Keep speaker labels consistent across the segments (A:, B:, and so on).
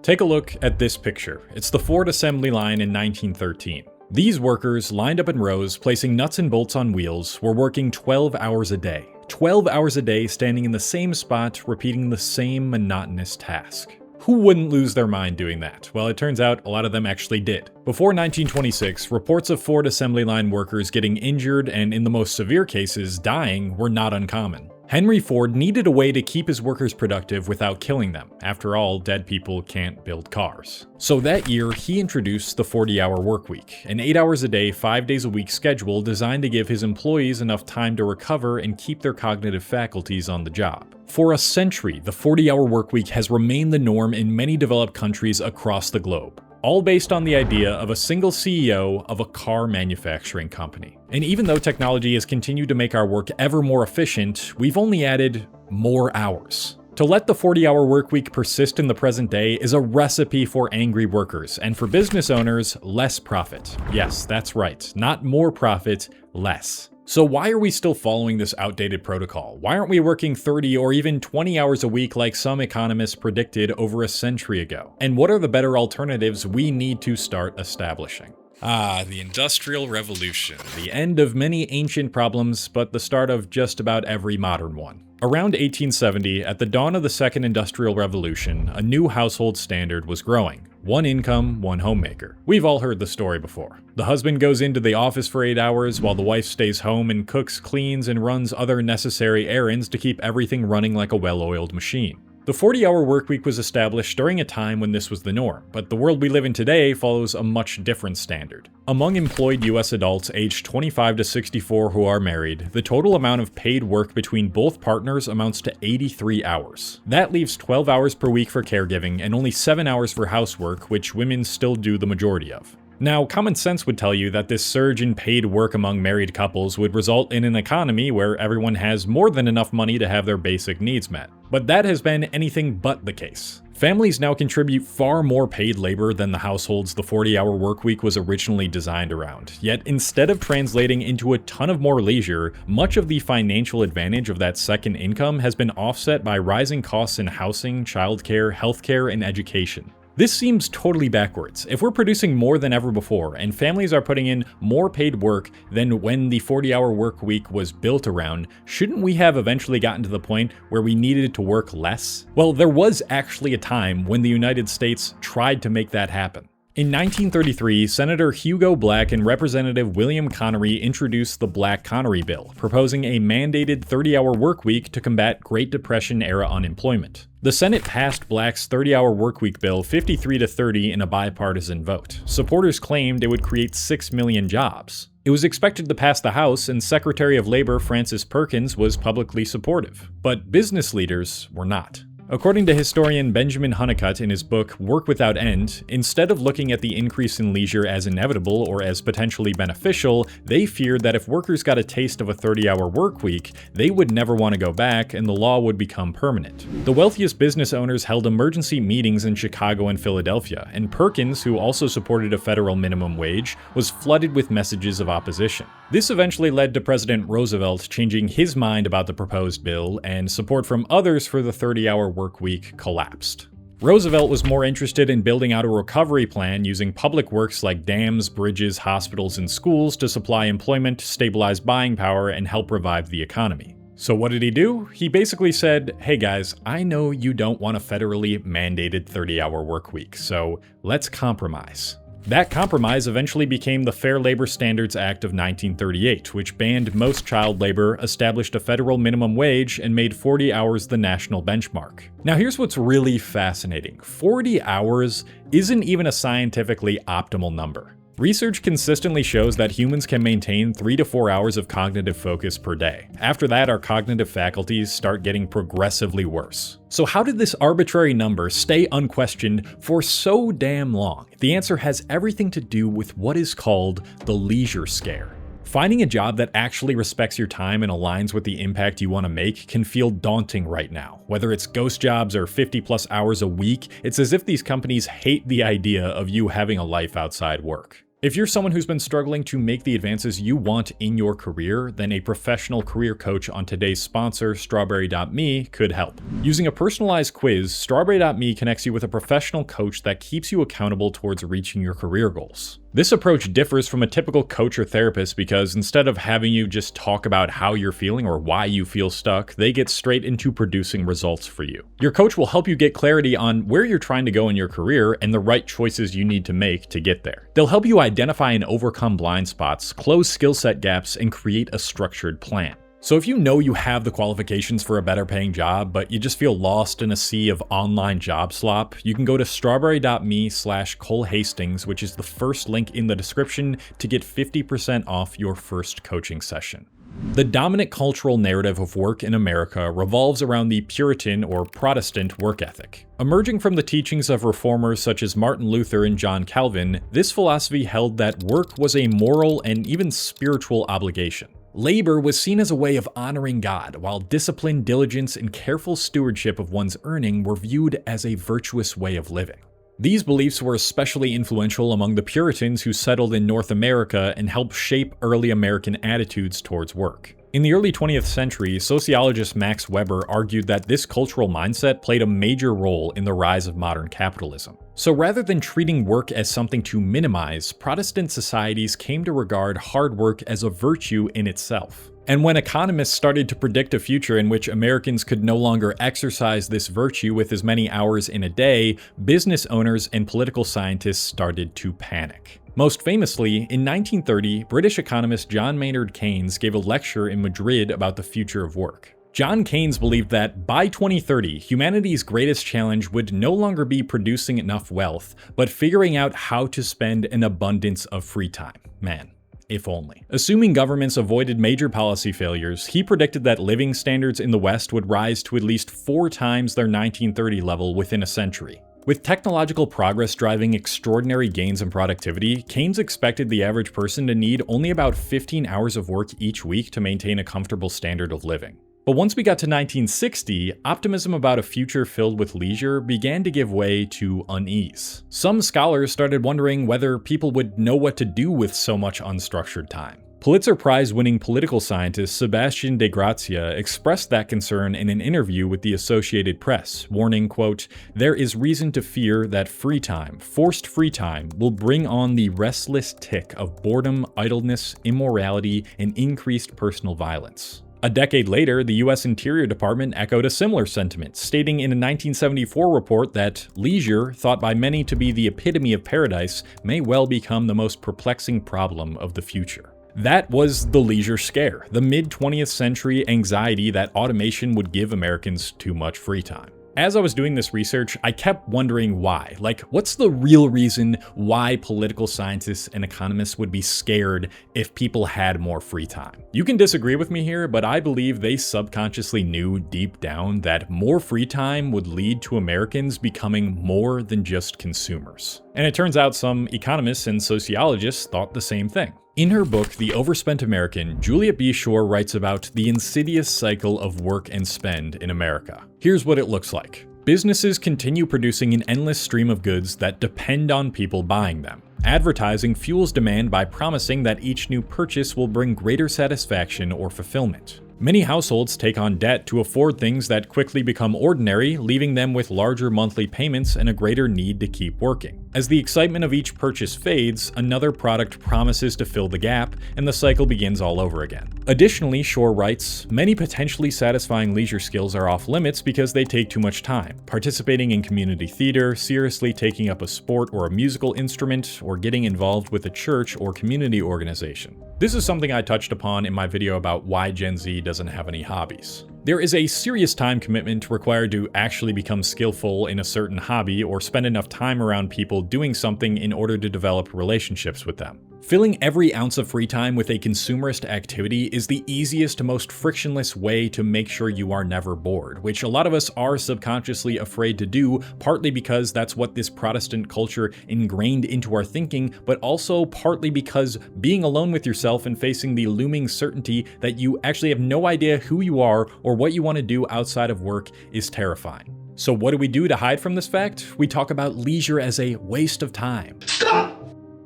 A: Take a look at this picture. It's the Ford assembly line in 1913. These workers, lined up in rows, placing nuts and bolts on wheels, were working 12 hours a day. 12 hours a day standing in the same spot, repeating the same monotonous task. Who wouldn't lose their mind doing that? Well, it turns out a lot of them actually did. Before 1926, reports of Ford assembly line workers getting injured and, in the most severe cases, dying were not uncommon. Henry Ford needed a way to keep his workers productive without killing them. After all, dead people can't build cars. So that year, he introduced the 40-hour workweek, an 8 hours a day, 5 days a week schedule designed to give his employees enough time to recover and keep their cognitive faculties on the job. For a century, the 40-hour workweek has remained the norm in many developed countries across the globe, all based on the idea of a single CEO of a car manufacturing company. And even though technology has continued to make our work ever more efficient, we've only added more hours. To let the 40-hour workweek persist in the present day is a recipe for angry workers, and for business owners, less profit. Yes, that's right, not more profit, less. So why are we still following this outdated protocol? Why aren't we working 30 or even 20 hours a week like some economists predicted over a century ago? And what are the better alternatives we need to start establishing? The Industrial Revolution. The end of many ancient problems, but the start of just about every modern one. Around 1870, at the dawn of the Second Industrial Revolution, a new household standard was growing. One income, one homemaker. We've all heard the story before. The husband goes into the office for 8 hours while the wife stays home and cooks, cleans, and runs other necessary errands to keep everything running like a well-oiled machine. The 40-hour workweek was established during a time when this was the norm, but the world we live in today follows a much different standard. Among employed US adults aged 25 to 64 who are married, the total amount of paid work between both partners amounts to 83 hours. That leaves 12 hours per week for caregiving and only 7 hours for housework, which women still do the majority of. Now, common sense would tell you that this surge in paid work among married couples would result in an economy where everyone has more than enough money to have their basic needs met. But that has been anything but the case. Families now contribute far more paid labor than the households the 40-hour workweek was originally designed around. Yet instead of translating into a ton of more leisure, much of the financial advantage of that second income has been offset by rising costs in housing, childcare, healthcare, and education. This seems totally backwards. If we're producing more than ever before, and families are putting in more paid work than when the 40-hour work week was built around, shouldn't we have eventually gotten to the point where we needed to work less? Well, there was actually a time when the United States tried to make that happen. In 1933, Senator Hugo Black and Representative William Connery introduced the Black-Connery Bill, proposing a mandated 30-hour workweek to combat Great Depression-era unemployment. The Senate passed Black's 30-hour workweek bill 53-30 in a bipartisan vote. Supporters claimed it would create 6 million jobs. It was expected to pass the House, and Secretary of Labor Francis Perkins was publicly supportive. But business leaders were not. According to historian Benjamin Honeycutt in his book Work Without End, instead of looking at the increase in leisure as inevitable or as potentially beneficial, they feared that if workers got a taste of a 30-hour work week, they would never want to go back and the law would become permanent. The wealthiest business owners held emergency meetings in Chicago and Philadelphia, and Perkins, who also supported a federal minimum wage, was flooded with messages of opposition. This eventually led to President Roosevelt changing his mind about the proposed bill, and support from others for the 30-hour work week collapsed. Roosevelt was more interested in building out a recovery plan using public works like dams, bridges, hospitals, and schools to supply employment, stabilize buying power, and help revive the economy. So what did he do? He basically said, hey guys, I know you don't want a federally mandated 30-hour work week, so let's compromise. That compromise eventually became the Fair Labor Standards Act of 1938, which banned most child labor, established a federal minimum wage, and made 40 hours the national benchmark. Now here's what's really fascinating. 40 hours isn't even a scientifically optimal number. Research consistently shows that humans can maintain 3 to 4 hours of cognitive focus per day. After that, our cognitive faculties start getting progressively worse. So how did this arbitrary number stay unquestioned for so damn long? The answer has everything to do with what is called the leisure scare. Finding a job that actually respects your time and aligns with the impact you want to make can feel daunting right now. Whether it's ghost jobs or 50+ hours a week, it's as if these companies hate the idea of you having a life outside work. If you're someone who's been struggling to make the advances you want in your career, then a professional career coach on today's sponsor, Strawberry.me, could help. Using a personalized quiz, Strawberry.me connects you with a professional coach that keeps you accountable towards reaching your career goals. This approach differs from a typical coach or therapist because instead of having you just talk about how you're feeling or why you feel stuck, they get straight into producing results for you. Your coach will help you get clarity on where you're trying to go in your career and the right choices you need to make to get there. They'll help you identify and overcome blind spots, close skill set gaps, and create a structured plan. So if you know you have the qualifications for a better paying job, but you just feel lost in a sea of online job slop, you can go to strawberry.me/ColeHastings, which is the first link in the description, to get 50% off your first coaching session. The dominant cultural narrative of work in America revolves around the Puritan or Protestant work ethic. Emerging from the teachings of reformers such as Martin Luther and John Calvin, this philosophy held that work was a moral and even spiritual obligation. Labor was seen as a way of honoring God, while discipline, diligence, and careful stewardship of one's earning were viewed as a virtuous way of living. These beliefs were especially influential among the Puritans who settled in North America and helped shape early American attitudes towards work. In the early 20th century, sociologist Max Weber argued that this cultural mindset played a major role in the rise of modern capitalism. So rather than treating work as something to minimize, Protestant societies came to regard hard work as a virtue in itself. And when economists started to predict a future in which Americans could no longer exercise this virtue with as many hours in a day, business owners and political scientists started to panic. Most famously, in 1930, British economist John Maynard Keynes gave a lecture in Madrid about the future of work. John Keynes believed that by 2030, humanity's greatest challenge would no longer be producing enough wealth, but figuring out how to spend an abundance of free time. Man, if only. Assuming governments avoided major policy failures, he predicted that living standards in the West would rise to at least 4 times their 1930 level within a century. With technological progress driving extraordinary gains in productivity, Keynes expected the average person to need only about 15 hours of work each week to maintain a comfortable standard of living. But once we got to 1960, optimism about a future filled with leisure began to give way to unease. Some scholars started wondering whether people would know what to do with so much unstructured time. Pulitzer Prize-winning political scientist Sebastian de Grazia expressed that concern in an interview with the Associated Press, warning, quote, "There is reason to fear that free time, forced free time, will bring on the restless tick of boredom, idleness, immorality, and increased personal violence." A decade later, the US Interior Department echoed a similar sentiment, stating in a 1974 report that leisure, thought by many to be the epitome of paradise, may well become the most perplexing problem of the future. That was the leisure scare, the mid-20th century anxiety that automation would give Americans too much free time. As I was doing this research, I kept wondering why. Like, what's the real reason why political scientists and economists would be scared if people had more free time? You can disagree with me here, but I believe they subconsciously knew deep down that more free time would lead to Americans becoming more than just consumers. And it turns out some economists and sociologists thought the same thing. In her book, The Overspent American, Juliet B. Schor writes about the insidious cycle of work and spend in America. Here's what it looks like. Businesses continue producing an endless stream of goods that depend on people buying them. Advertising fuels demand by promising that each new purchase will bring greater satisfaction or fulfillment. Many households take on debt to afford things that quickly become ordinary, leaving them with larger monthly payments and a greater need to keep working. As the excitement of each purchase fades, another product promises to fill the gap, and the cycle begins all over again. Additionally, Schor writes, many potentially satisfying leisure skills are off limits because they take too much time. Participating in community theater, seriously taking up a sport or a musical instrument, or getting involved with a church or community organization. This is something I touched upon in my video about why Gen Z doesn't have any hobbies. There is a serious time commitment required to actually become skillful in a certain hobby or spend enough time around people doing something in order to develop relationships with them. Filling every ounce of free time with a consumerist activity is the easiest, most frictionless way to make sure you are never bored, which a lot of us are subconsciously afraid to do, partly because that's what this Protestant culture ingrained into our thinking, but also partly because being alone with yourself and facing the looming certainty that you actually have no idea who you are or what you want to do outside of work is terrifying. So what do we do to hide from this fact? We talk about leisure as a waste of time.
B: Stop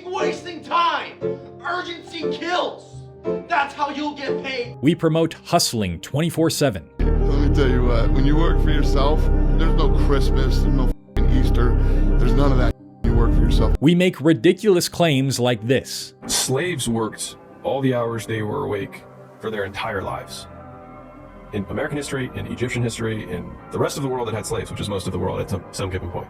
B: wasting time! urgency kills. That's how you'll get paid.
A: We promote hustling 24/7.
C: Let me tell you what, when you work for yourself, there's no Christmas, there's no Easter, there's none of that. You work for yourself.
A: We make ridiculous claims like this.
D: Slaves worked all the hours they were awake for their entire lives. In American history, in Egyptian history, in the rest of the world that had slaves, which is most of the world at some given point.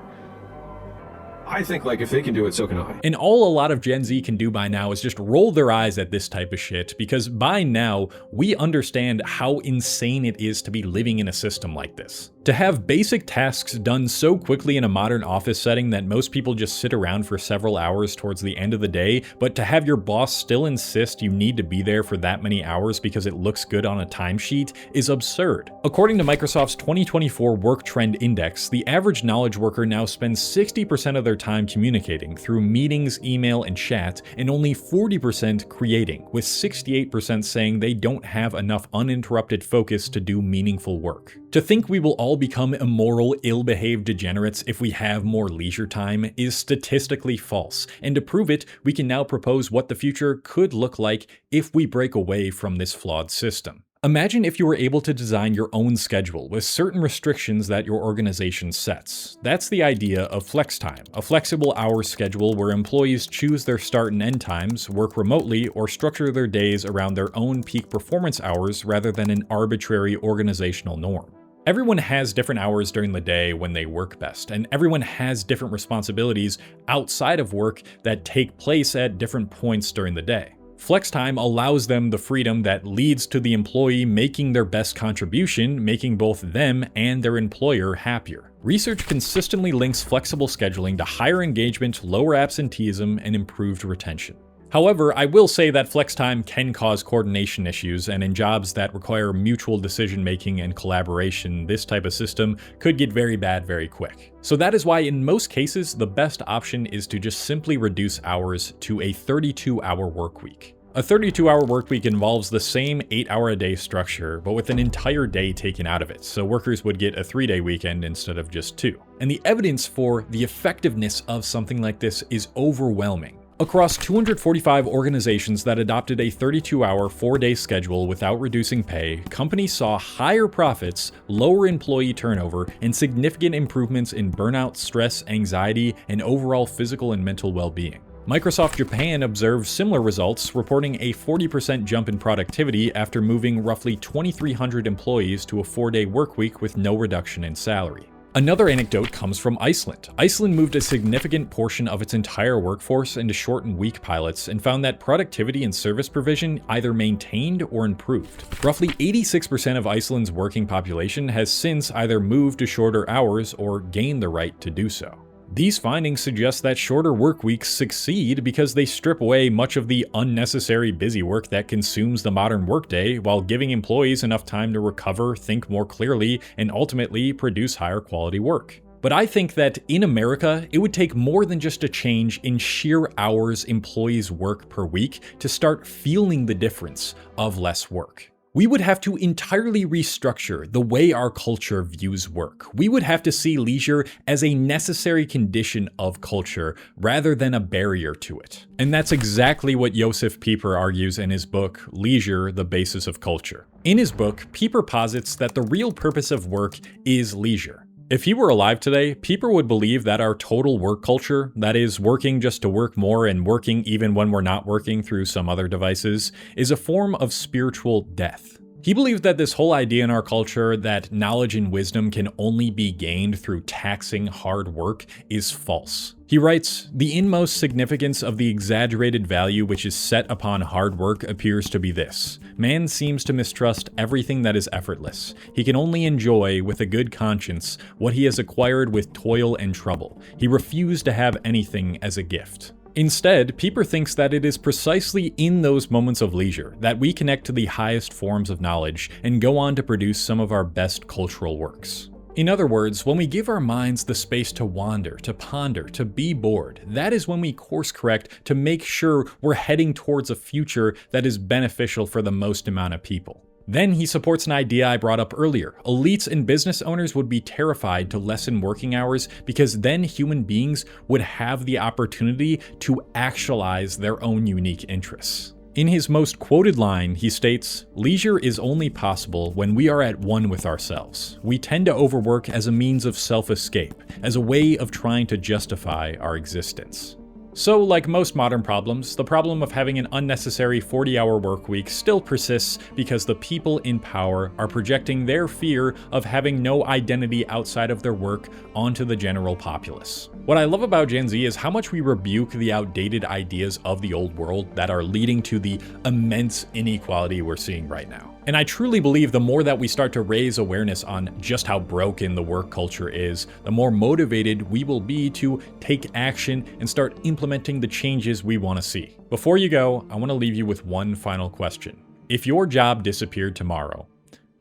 D: I think, like, if they can do it, so can I.
A: And all a lot of Gen Z can do by now is just roll their eyes at this type of shit, because by now, we understand how insane it is to be living in a system like this. To have basic tasks done so quickly in a modern office setting that most people just sit around for several hours towards the end of the day, but to have your boss still insist you need to be there for that many hours because it looks good on a timesheet is absurd. According to Microsoft's 2024 Work Trend Index, the average knowledge worker now spends 60% of their time communicating through meetings, email, and chat, and only 40% creating, with 68% saying they don't have enough uninterrupted focus to do meaningful work. To think we will all become immoral, ill-behaved degenerates if we have more leisure time is statistically false, and to prove it, we can now propose what the future could look like if we break away from this flawed system. Imagine if you were able to design your own schedule with certain restrictions that your organization sets. That's the idea of flex time, a flexible hours schedule where employees choose their start and end times, work remotely, or structure their days around their own peak performance hours rather than an arbitrary organizational norm. Everyone has different hours during the day when they work best, and everyone has different responsibilities outside of work that take place at different points during the day. Flex time allows them the freedom that leads to the employee making their best contribution, making both them and their employer happier. Research consistently links flexible scheduling to higher engagement, lower absenteeism, and improved retention. However, I will say that flex time can cause coordination issues, and in jobs that require mutual decision-making and collaboration, this type of system could get very bad very quick. So that is why in most cases, the best option is to just simply reduce hours to a 32-hour work week. A 32-hour work week involves the same 8-hour-a-day structure, but with an entire day taken out of it, so workers would get a 3-day weekend instead of just 2. And the evidence for the effectiveness of something like this is overwhelming. Across 245 organizations that adopted a 32-hour, 4-day schedule without reducing pay, companies saw higher profits, lower employee turnover, and significant improvements in burnout, stress, anxiety, and overall physical and mental well-being. Microsoft Japan observed similar results, reporting a 40% jump in productivity after moving roughly 2,300 employees to a 4-day workweek with no reduction in salary. Another anecdote comes from Iceland. Iceland moved a significant portion of its entire workforce into shortened week pilots and found that productivity and service provision either maintained or improved. Roughly 86% of Iceland's working population has since either moved to shorter hours or gained the right to do so. These findings suggest that shorter work weeks succeed because they strip away much of the unnecessary busy work that consumes the modern workday while giving employees enough time to recover, think more clearly, and ultimately produce higher quality work. But I think that in America, it would take more than just a change in sheer hours employees work per week to start feeling the difference of less work. We would have to entirely restructure the way our culture views work. We would have to see leisure as a necessary condition of culture rather than a barrier to it. And that's exactly what Josef Pieper argues in his book, Leisure, the Basis of Culture. In his book, Pieper posits that the real purpose of work is leisure. If he were alive today, Pieper would believe that our total work culture, that is, working just to work more and working even when we're not working through some other devices, is a form of spiritual death. He believed that this whole idea in our culture that knowledge and wisdom can only be gained through taxing hard work is false. He writes, "The inmost significance of the exaggerated value which is set upon hard work appears to be this. Man seems to mistrust everything that is effortless. He can only enjoy, with a good conscience, what he has acquired with toil and trouble. He refused to have anything as a gift." Instead, Pieper thinks that it is precisely in those moments of leisure that we connect to the highest forms of knowledge and go on to produce some of our best cultural works. In other words, when we give our minds the space to wander, to ponder, to be bored, that is when we course correct to make sure we're heading towards a future that is beneficial for the most amount of people. Then he supports an idea I brought up earlier. Elites and business owners would be terrified to lessen working hours because then human beings would have the opportunity to actualize their own unique interests. In his most quoted line, he states, "Leisure is only possible when we are at one with ourselves. We tend to overwork as a means of self-escape, as a way of trying to justify our existence." So, like most modern problems, the problem of having an unnecessary 40-hour work week still persists because the people in power are projecting their fear of having no identity outside of their work onto the general populace. What I love about Gen Z is how much we rebuke the outdated ideas of the old world that are leading to the immense inequality we're seeing right now. And I truly believe the more that we start to raise awareness on just how broken the work culture is, the more motivated we will be to take action and start implementing the changes we want to see. Before you go, I want to leave you with one final question. If your job disappeared tomorrow,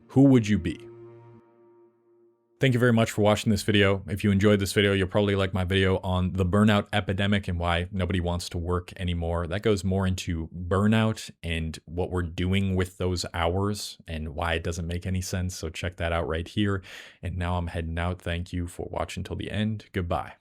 A: who would you be? Thank you very much for watching this video. If you enjoyed this video, you'll probably like my video on the burnout epidemic and why nobody wants to work anymore. That goes more into burnout and what we're doing with those hours and why it doesn't make any sense. So check that out right here. And now I'm heading out. Thank you for watching till the end. Goodbye.